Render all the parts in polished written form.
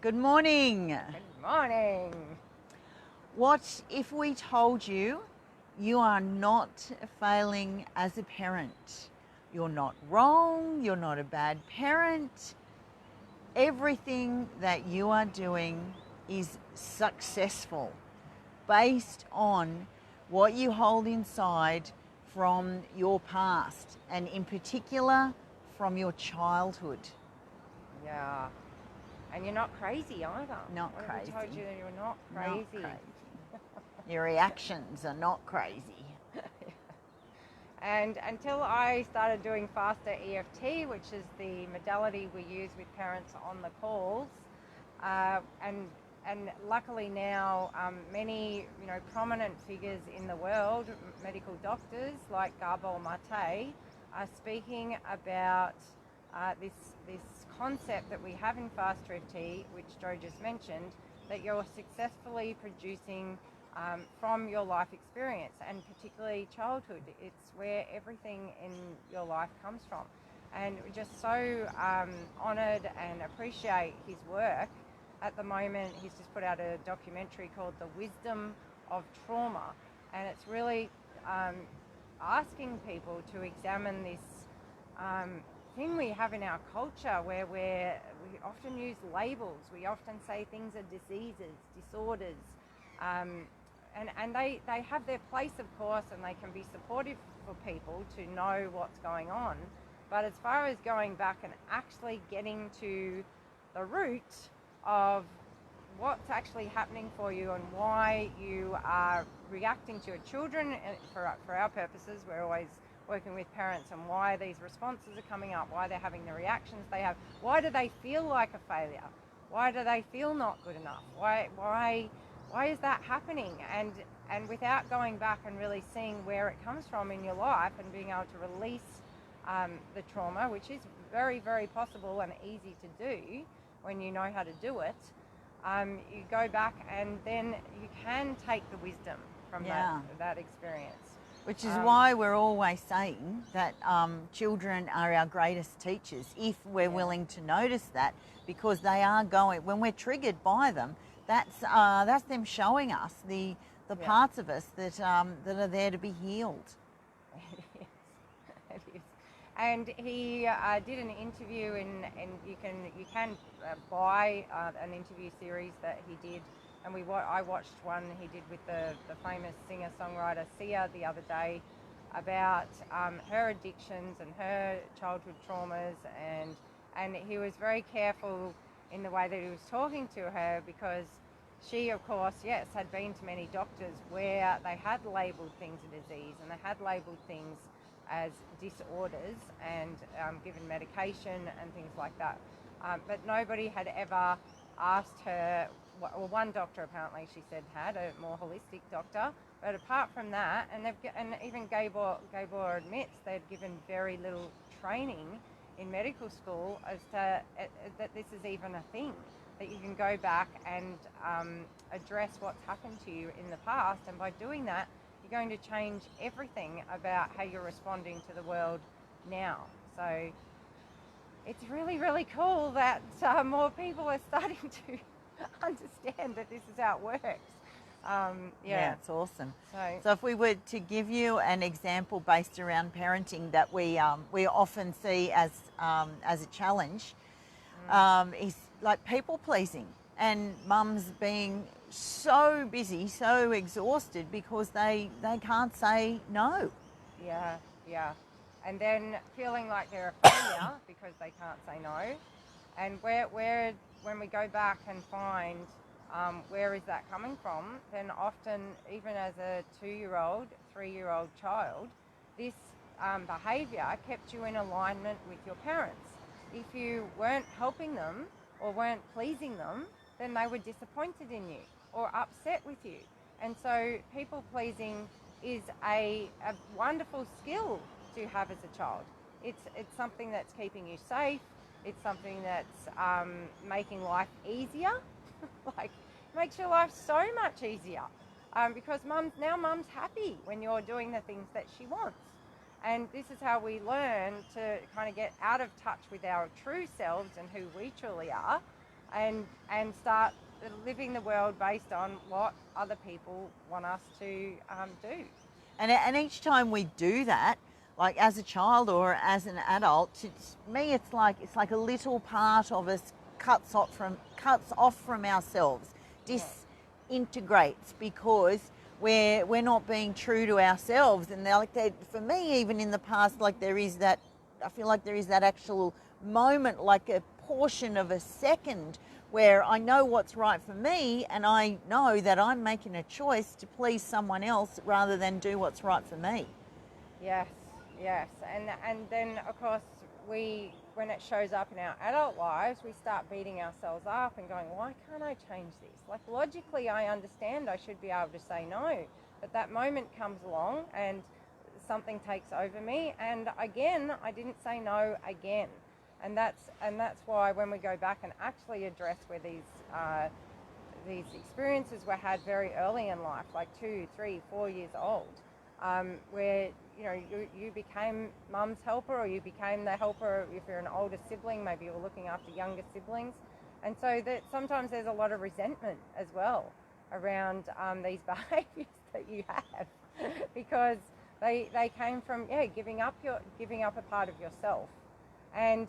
Good morning. Good morning. What if we told you you are not failing as a parent? You're not wrong, you're not a bad parent. Everything that you are doing is successful based on what you hold inside from your past, and in particular from your childhood. Yeah. And you're not crazy either. Not What crazy. If we told you that you're not Not crazy? crazy. Your reactions are not crazy. And until I started doing faster EFT, which is the modality we use with parents on the calls, and luckily now many prominent figures in the world, medical doctors like Gabor Mate, are speaking about this concept that we have in faster EFT, which Joe just mentioned, that you're successfully producing from your life experience, and particularly childhood. It's where everything in your life comes from. And we're just so honoured and appreciate his work. At the moment, he's just put out a documentary called The Wisdom of Trauma, and it's really asking people to examine this thing we have in our culture where we often use labels. We often say things are diseases, disorders, and they have their place, of course, and they can be supportive for people to know what's going on. But as far as going back and actually getting to the root of what's actually happening for you and why you are reacting to your children, and for our purposes, we're always working with parents, and why these responses are coming up, why they're having the reactions they have, why do they feel like a failure, why do they feel not good enough, why is that happening, and without going back and really seeing where it comes from in your life and being able to release the trauma, which is very, very possible and easy to do when you know how to do it, you go back and then you can take the wisdom from that experience. Which is why we're always saying that children are our greatest teachers, if we're willing to notice that, because they are going, when we're triggered by them, that's them showing us the parts of us that are there to be healed. It is. And he did an interview, and you can buy an interview series that he did. And I watched one he did with the famous singer-songwriter Sia the other day about her addictions and her childhood traumas, and he was very careful in the way that he was talking to her, because she, of course, yes, had been to many doctors where they had labelled things a disease and they had labelled things as disorders and given medication and things like that. But nobody had ever asked her, well, one doctor apparently she said had, a more holistic doctor, but apart from that, and even Gabor admits they'd given very little training in medical school as to that this is even a thing, that you can go back and address what's happened to you in the past, and by doing that, you're going to change everything about how you're responding to the world now. So it's really, really cool that more people are starting to understand that this is how it works. Yeah, it's awesome. So if we were to give you an example based around parenting that we often see as a challenge, is like people pleasing, and mums being so busy, so exhausted because they can't say no. Yeah. And then feeling like they're a failure because they can't say no. And when we go back and find where is that coming from, then often, even as a 2-year-old, 3-year-old child, this behaviour kept you in alignment with your parents. If you weren't helping them or weren't pleasing them, then they were disappointed in you or upset with you. And so people pleasing is a wonderful skill to have as a child. It's something that's keeping you safe. It's something that's making life easier. Like, makes your life so much easier, because mum's happy when you're doing the things that she wants. And this is how we learn to kind of get out of touch with our true selves and who we truly are, and start living the world based on what other people want us to do. And each time we do that, like as a child or as an adult, to me it's like a little part of us cuts off from ourselves, disintegrates, because we're not being true to ourselves. And for me, even in the past, like there is that, I feel like there is that actual moment, like a portion of a second, where I know what's right for me, and I know that I'm making a choice to please someone else rather than do what's right for me. Yes, yes. And then, of course, when it shows up in our adult lives, we start beating ourselves up and going, why can't I change this? Like, logically, I understand I should be able to say no. But that moment comes along and something takes over me, and again, I didn't say no again. And that's why when we go back and actually address where these experiences were had very early in life, like 2, 3, 4 years old, where you became mum's helper, or you became the helper if you're an older sibling, maybe you're looking after younger siblings, and so that sometimes there's a lot of resentment as well around these behaviours that you have because they came from giving up a part of yourself. And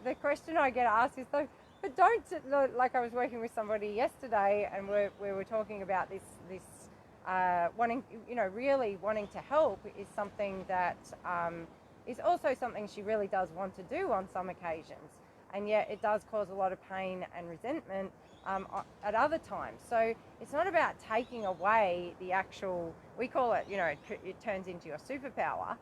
the question I get asked is, though, but don't, like I was working with somebody yesterday, and we were talking about this wanting, really wanting to help is something that is also something she really does want to do on some occasions, and yet it does cause a lot of pain and resentment at other times. So it's not about taking away the actual, we call it, it turns into your superpower,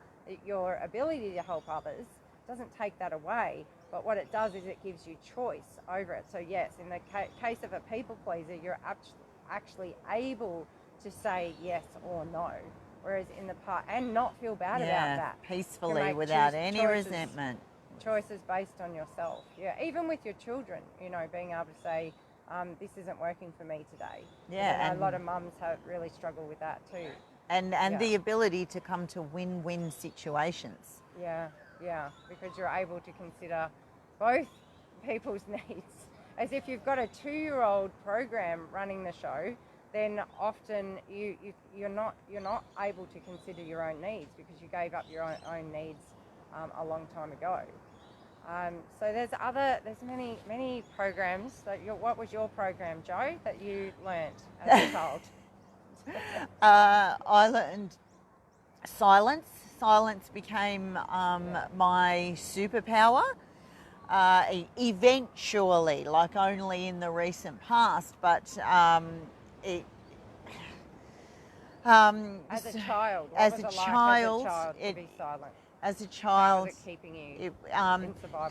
your ability to help others. Doesn't take that away, but what it does is it gives you choice over it. So yes, in the case of a people pleaser, you're actually able to say yes or no, whereas in the part, and not feel bad about that, peacefully, without any resentment. Choices based on yourself. Yeah, even with your children, being able to say, this isn't working for me today. Yeah, and a lot of mums have really struggled with that too. And the ability to come to win-win situations. Yeah, because you're able to consider both people's needs. As if you've got a 2-year-old program running the show, then often you're not able to consider your own needs because you gave up your own needs a long time ago. So there's many programs. What was your program, Joe, that you learnt as a child? I learned silence. Silence became my superpower. Eventually, like only in the recent past, but it. As a child, to be silent? As a child, how was it keeping you in survival?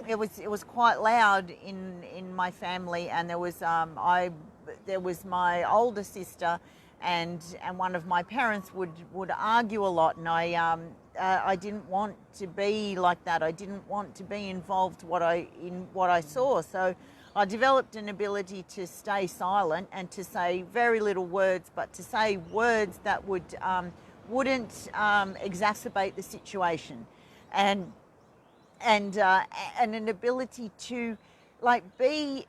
It was quite loud in my family, and there was my older sister, and one of my parents would argue a lot, and I didn't want to be like that. I didn't want to be involved in what I saw. So I developed an ability to stay silent and to say very little words, but to say words that wouldn't exacerbate the situation, and an ability to be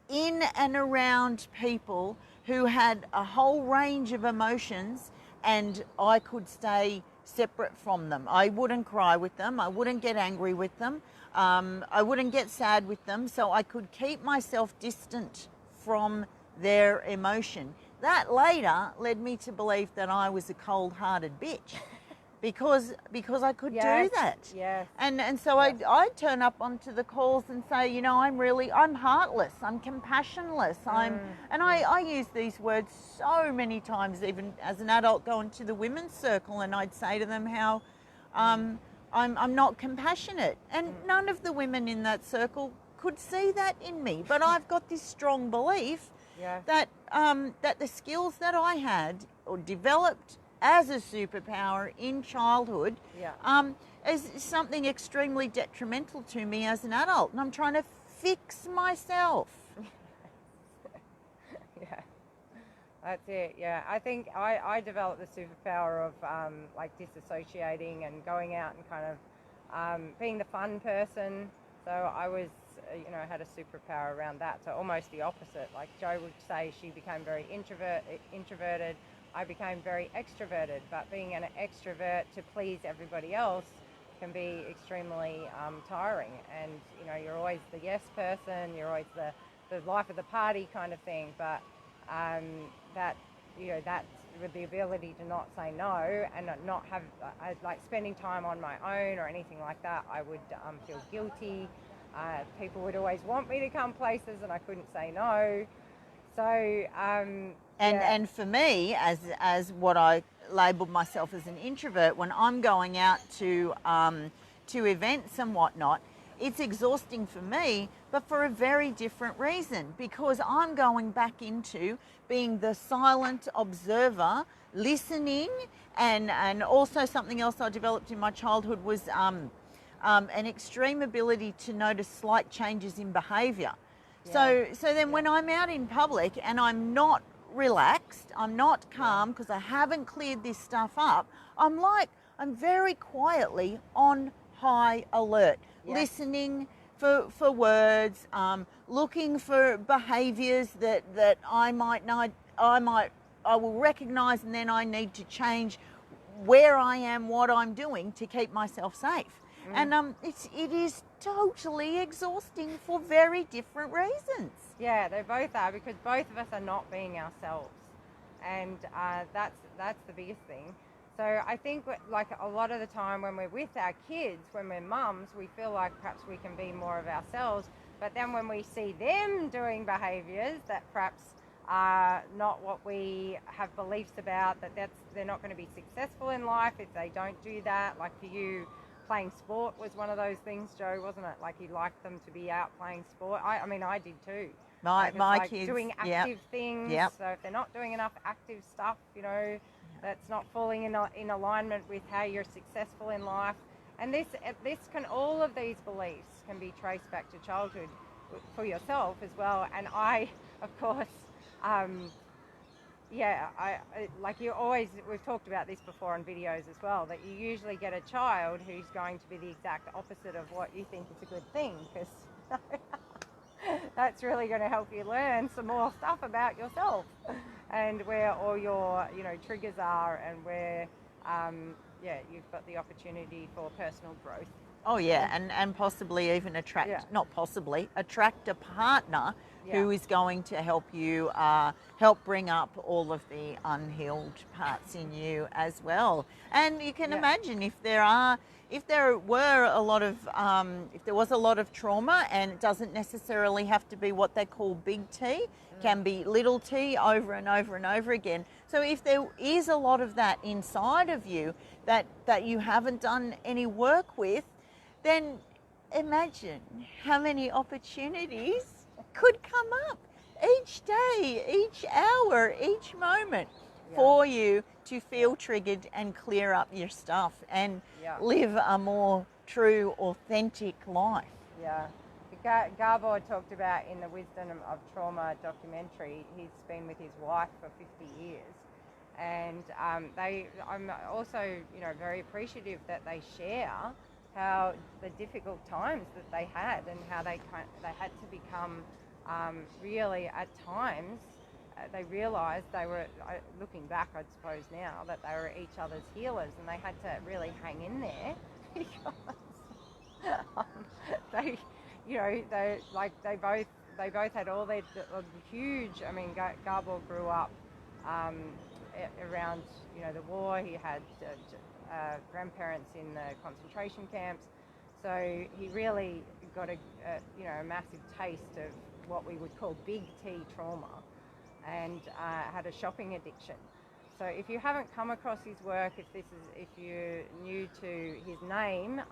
in and around people who had a whole range of emotions, and I could stay separate from them. I wouldn't cry with them. I wouldn't get angry with them. I wouldn't get sad with them. So I could keep myself distant from their emotion. That later led me to believe that I was a cold-hearted bitch. Because I could do that. Yes. And so I'd turn up onto the calls and say, I'm heartless, I'm compassionless, and I use these words so many times, even as an adult going to the women's circle, and I'd say to them how I'm not compassionate. And none of the women in that circle could see that in me. But I've got this strong belief that the skills that I had or developed as a superpower in childhood is something extremely detrimental to me as an adult, and I'm trying to fix myself. Yeah, that's it. Yeah, I think I developed the superpower of disassociating and going out and kind of being the fun person So I was, had a superpower around that. So almost the opposite. Like Jo would say, she became very introverted. I became very extroverted. But being an extrovert to please everybody else can be extremely tiring. And you're always the yes person. You're always the life of the party kind of thing. But that with the ability to not say no and not have like spending time on my own or anything like that, I would feel guilty. People would always want me to come places and I couldn't say no. So and for me, as what I labelled myself as an introvert, when I'm going out to events and whatnot, it's exhausting for me, but for a very different reason, because I'm going back into being the silent observer, listening, and also something else I developed in my childhood was an extreme ability to notice slight changes in behaviour. So then when I'm out in public and I'm not relaxed, I'm not calm because I haven't cleared this stuff up, I'm very quietly on high alert, listening for words, looking for behaviours that I will recognise, and then I need to change where I am, what I'm doing to keep myself safe. And it is totally exhausting for very different reasons. Yeah, they both are, because both of us are not being ourselves, and that's the biggest thing. So I think like a lot of the time when we're with our kids, when we're mums, we feel like perhaps we can be more of ourselves. But then when we see them doing behaviours that perhaps are not what we have beliefs about, they're not going to be successful in life if they don't do that. Like for you, playing sport was one of those things, Jo, wasn't it? Like you liked them to be out playing sport. I did too. My kids doing active things. Yep. So if they're not doing enough active stuff, that's not falling in alignment with how you're successful in life. And all of these beliefs can be traced back to childhood for yourself as well. And I, of course, we've talked about this before on videos as well, that you usually get a child who's going to be the exact opposite of what you think is a good thing, because that's really going to help you learn some more stuff about yourself and where all your triggers are, and where you've got the opportunity for personal growth. Oh yeah, and possibly even attract a partner who is going to help you help bring up all of the unhealed parts in you as well. And you can imagine if there was a lot of trauma, and it doesn't necessarily have to be what they call big T, can be little t over and over and over again. So if there is a lot of that inside of you that you haven't done any work with, then imagine how many opportunities could come up each day, each hour, each moment for you to feel triggered and clear up your stuff and live a more true, authentic life. Yeah. Gabor talked about in the Wisdom of Trauma documentary, he's been with his wife for 50 years. And I'm also, very appreciative that they share how the difficult times that they had, and how they had to become really at times they realised they were, looking back I suppose now, that they were each other's healers, and they had to really hang in there because they both had all their huge. Gabor grew up around the war. He had grandparents in the concentration camps, so he really got a massive taste of what we would call big T trauma, and had a shopping addiction. So if you haven't come across his work, if you're new to his name,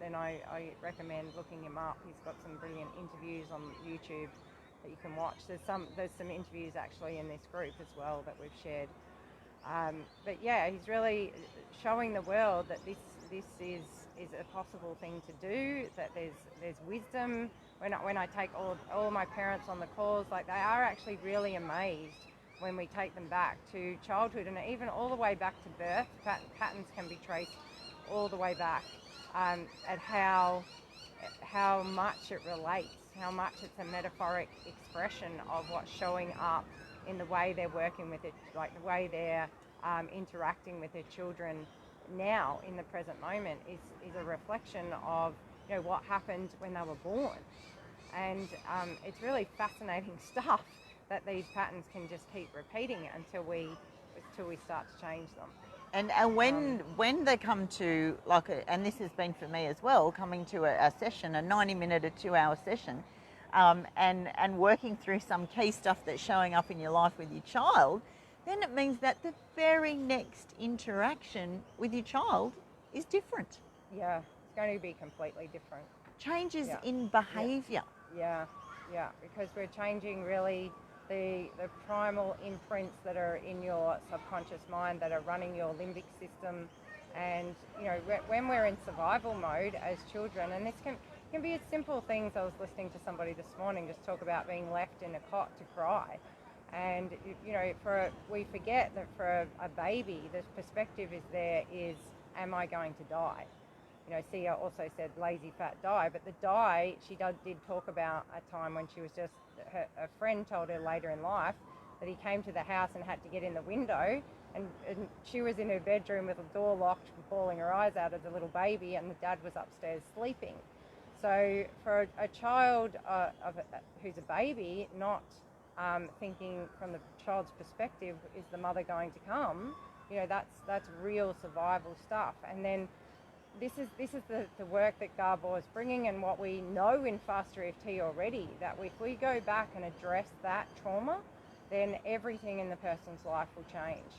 then I recommend looking him up. He's got some brilliant interviews on YouTube that you can watch. There's some interviews actually in this group as well that we've shared. But yeah, he's really showing the world that this is a possible thing to do, that there's wisdom. When I take all my parents on the calls, like, they are actually really amazed when we take them back to childhood, and even all the way back to birth. Patterns can be traced all the way back, at how how much it relates, how much it's a metaphoric expression of what's showing up in the way they're working with it, like the way they're interacting with their children now in the present moment is a reflection of, you know, what happened when they were born. And it's really fascinating stuff that these patterns can just keep repeating until we start to change them. And when they come to, and this has been for me as well, coming to a session, a 90-minute or 2-hour session, and working through some key stuff that's showing up in your life with your child, then it means that the very next interaction with your child is different. Yeah, it's going to be completely different. Changes in behaviour. Yeah, because we're changing really the primal imprints that are in your subconscious mind that are running your limbic system. And, you know, when we're in survival mode as children, and this can be as simple things. I was listening to somebody this morning just talk about being left in a cot to cry. And, you know, we forget that for a baby, the perspective is, am I going to die? You know, Sia also said lazy, fat, die. But the die, she did talk about a time when she was just, a friend told her later in life that he came to the house and had to get in the window. And she was in her bedroom with the door locked, bawling her eyes out as a little baby, and the dad was upstairs sleeping. So for a child who's a baby, not thinking from the child's perspective, is the mother going to come? You know, that's real survival stuff. And then this is the work that Gabor is bringing, and what we know in faster EFT already, that if we go back and address that trauma, then everything in the person's life will change.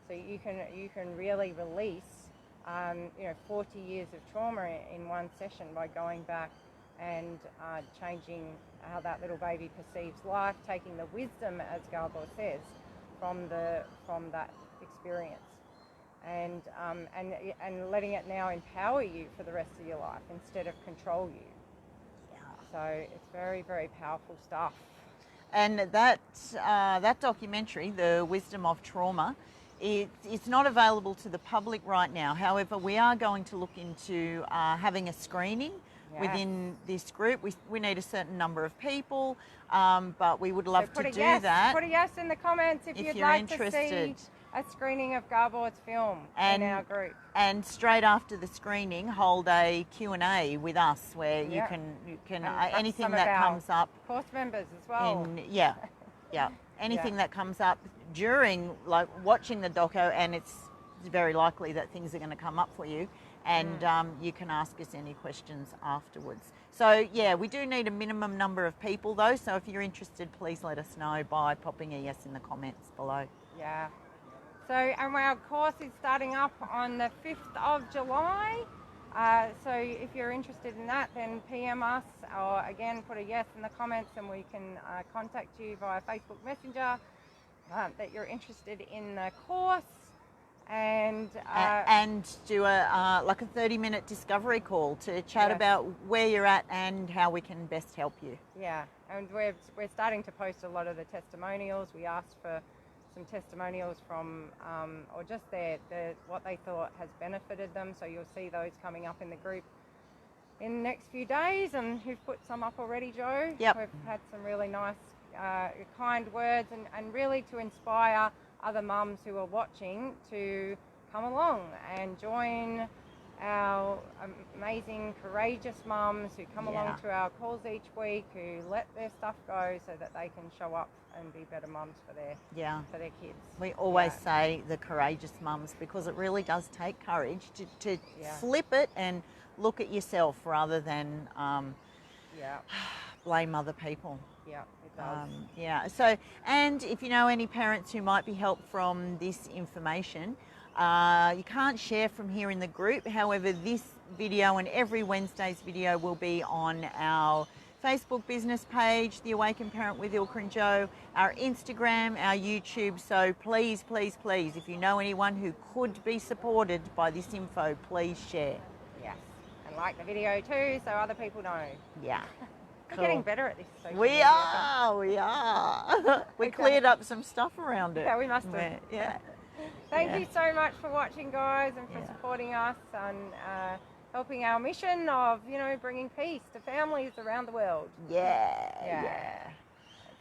So you can really release 40 years of trauma in one session by going back and changing how that little baby perceives life, taking the wisdom, as Gabor says, from that experience, and letting it now empower you for the rest of your life instead of control you. Yeah. So it's very, very powerful stuff. And that documentary, The Wisdom of Trauma, it's not available to the public right now. However, we are going to look into having a screening within this group. We need a certain number of people, but we would love to do that. Put a yes in the comments if you'd like interested to see a screening of Gabor's film in our group. And straight after the screening, hold a Q&A with us where you can anything that comes up. Course members as well. Anything that comes up during, like, watching the doco, and it's very likely that things are going to come up for you, and you can ask us any questions afterwards. So we do need a minimum number of people though, so if you're interested, please let us know by popping a yes in the comments below. Yeah. So, and our course is starting up on the 5th of July. So if you're interested in that, then PM us, or again, put a yes in the comments, and we can contact you via Facebook Messenger that you're interested in the course. And do a 30-minute discovery call to chat about where you're at and how we can best help you. Yeah, and we're starting to post a lot of the testimonials. We asked for some testimonials from, or just what they thought has benefited them. So you'll see those coming up in the group in the next few days. And you've put some up already, Joe. Yep. We've had some really nice, kind words, and really to inspire other mums who are watching to come along and join our amazing, courageous mums who come along to our calls each week, who let their stuff go so that they can show up and be better mums for their kids. We always say the courageous mums, because it really does take courage to flip it and look at yourself rather than blame other people. Yeah, it does. So, and if you know any parents who might be helped from this information, you can't share from here in the group. However, this video and every Wednesday's video will be on our Facebook business page, The Awakened Parent with Ilka and Joe, our Instagram, our YouTube. So please, please, please, if you know anyone who could be supported by this info, please share. Yes, and like the video too, so other people know. Yeah. We're getting better at this. We are. We cleared up some stuff around it. Yeah, we must have. Yeah. Thank you so much for watching, guys, and for supporting us. And helping our mission of, bringing peace to families around the world. Yeah. Yeah.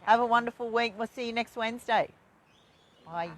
Have a wonderful week. We'll see you next Wednesday. Bye.